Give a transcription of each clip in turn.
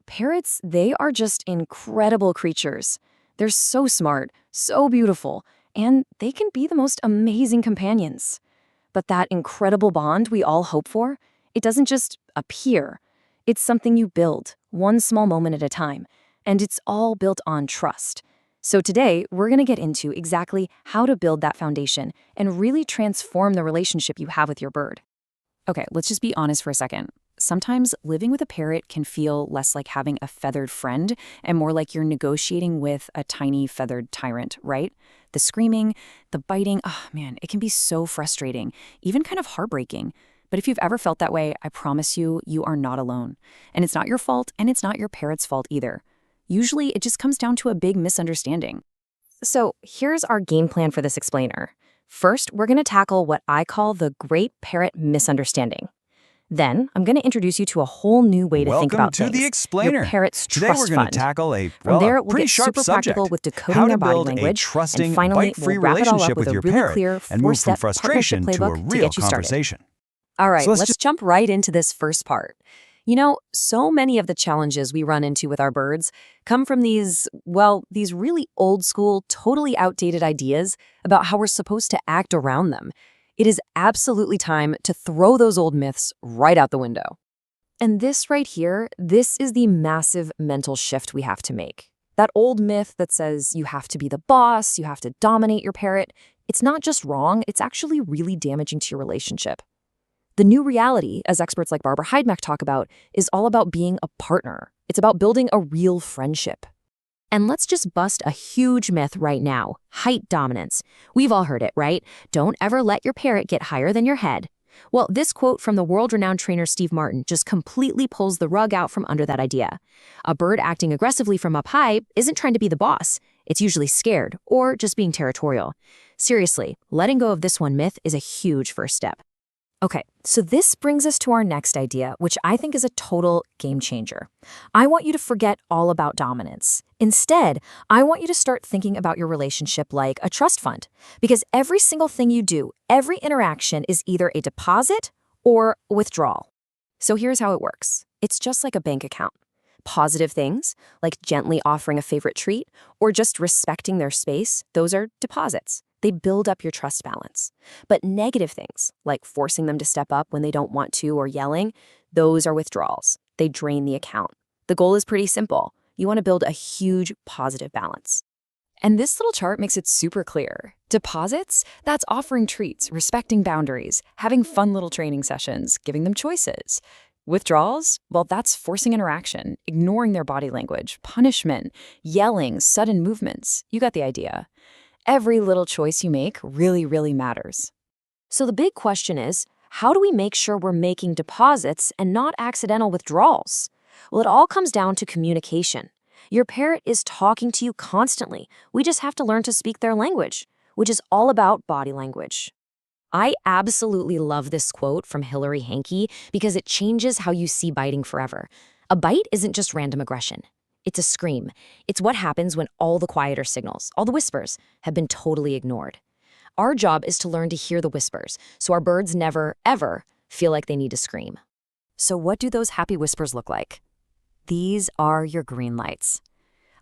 Parrots, they are just incredible creatures. They're so smart, so beautiful, and they can be the most amazing companions. But that incredible bond we all hope for, it doesn't just appear. It's something you build, one small moment at a time, and it's all built on trust. So today, we're going to get into exactly how to build that foundation and really transform the relationship you have with your bird. Okay, let's just be honest for a second. Sometimes living with a parrot can feel less like having a feathered friend and more like you're negotiating with a tiny feathered tyrant, right? The screaming, the biting, oh man, it can be so frustrating, even kind of heartbreaking. But if you've ever felt that way, I promise you, you are not alone. And it's not your fault, and it's not your parrot's fault either. Usually, it just comes down to a big misunderstanding. So here's our game plan for this explainer. First, we're going to tackle what I call the Great Parrot Misunderstanding. Then, I'm going to introduce you to a whole new way to think about Welcome to things. the explainer. Your parrot's Today trust we're going fund. to tackle a From there, a we'll pretty get sharp super subject: practical with decoding how their to body build a language. trusting, And finally, bite-free we'll wrap it all up relationship with with a your really parrot clear and move from four-step frustration partnership to a playbook to real get you started. conversation. All right, So let's jump right into this first part. So many of the challenges we run into with our birds come from these really old school, totally outdated ideas about how we're supposed to act around them. It is absolutely time to throw those old myths right out the window. And this right here, this is the massive mental shift we have to make. That old myth that says you have to be the boss, you have to dominate your parrot, it's not just wrong, it's actually really damaging to your relationship. The new reality, as experts like Barbara Heidemeck talk about, is all about being a partner. It's about building a real friendship. And let's just bust a huge myth right now: height dominance. We've all heard it, right? Don't ever let your parrot get higher than your head. Well, this quote from the world-renowned trainer Steve Martin just completely pulls the rug out from under that idea. A bird acting aggressively from up high isn't trying to be the boss. It's usually scared or just being territorial. Seriously, letting go of this one myth is a huge first step. Okay, so this brings us to our next idea, which I think is a total game changer. I want you to forget all about dominance. Instead, I want you to start thinking about your relationship like a trust fund, because every single thing you do, every interaction is either a deposit or a withdrawal. So here's how it works. It's just like a bank account. Positive things, like gently offering a favorite treat or just respecting their space, those are deposits. They build up your trust balance. But negative things, like forcing them to step up when they don't want to or yelling, those are withdrawals. They drain the account. The goal is pretty simple. You want to build a huge positive balance. And this little chart makes it super clear. Deposits, that's offering treats, respecting boundaries, having fun little training sessions, giving them choices. Withdrawals, well, that's forcing interaction, ignoring their body language, punishment, yelling, sudden movements. You got the idea. Every little choice you make really, really matters. So the big question is, how do we make sure we're making deposits and not accidental withdrawals? Well, it all comes down to communication. Your parrot is talking to you constantly. We just have to learn to speak their language, which is all about body language. I absolutely love this quote from Hilary Hankey because it changes how you see biting forever. A bite isn't just random aggression. It's a scream. It's what happens when all the quieter signals, all the whispers, have been totally ignored. Our job is to learn to hear the whispers, so our birds never, ever feel like they need to scream. So what do those happy whispers look like? These are your green lights.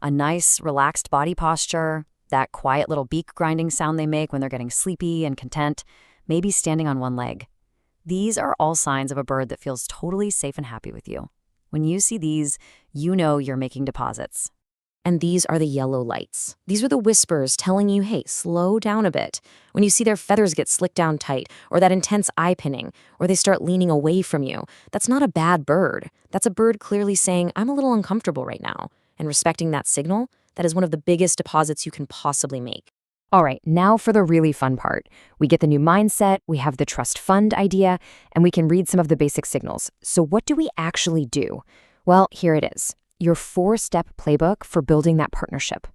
A nice, relaxed body posture, that quiet little beak grinding sound they make when they're getting sleepy and content, maybe standing on one leg. These are all signs of a bird that feels totally safe and happy with you. When you see these, you know you're making deposits. And these are the yellow lights. These are the whispers telling you, hey, slow down a bit. When you see their feathers get slicked down tight, or that intense eye pinning, or they start leaning away from you, that's not a bad bird. That's a bird clearly saying, I'm a little uncomfortable right now. And respecting that signal, that is one of the biggest deposits you can possibly make. All right, now for the really fun part. We get the new mindset, we have the trust fund idea, and we can read some of the basic signals. So what do we actually do? Well, here it is. Your 4-step playbook for building that partnership.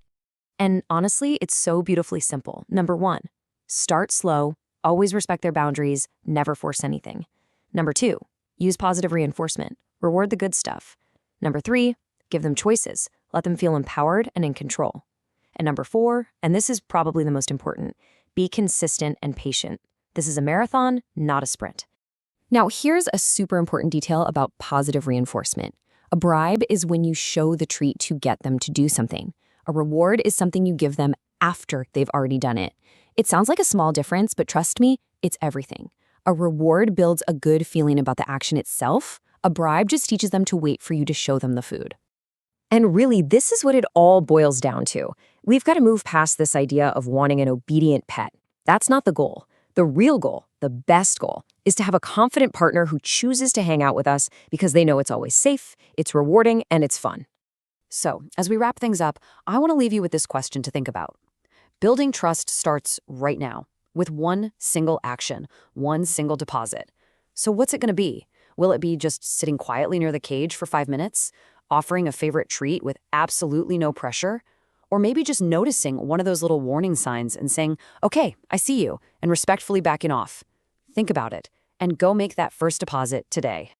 And honestly, it's so beautifully simple. Number 1, start slow, always respect their boundaries, never force anything. Number 2, use positive reinforcement, reward the good stuff. Number 3, give them choices, let them feel empowered and in control. And number 4, and this is probably the most important, be consistent and patient. This is a marathon, not a sprint. Now, here's a super important detail about positive reinforcement. A bribe is when you show the treat to get them to do something. A reward is something you give them after they've already done it. It sounds like a small difference, but trust me, it's everything. A reward builds a good feeling about the action itself. A bribe just teaches them to wait for you to show them the food. And really, this is what it all boils down to. We've got to move past this idea of wanting an obedient pet. That's not the goal. The real goal, the best goal, is to have a confident partner who chooses to hang out with us because they know it's always safe, it's rewarding, and it's fun. So, as we wrap things up, I want to leave you with this question to think about. Building trust starts right now, with one single action, one single deposit. So what's it going to be? Will it be just sitting quietly near the cage for 5 minutes, offering a favorite treat with absolutely no pressure? Or maybe just noticing one of those little warning signs and saying, "Okay, I see you," and respectfully backing off. Think about it, and go make that first deposit today.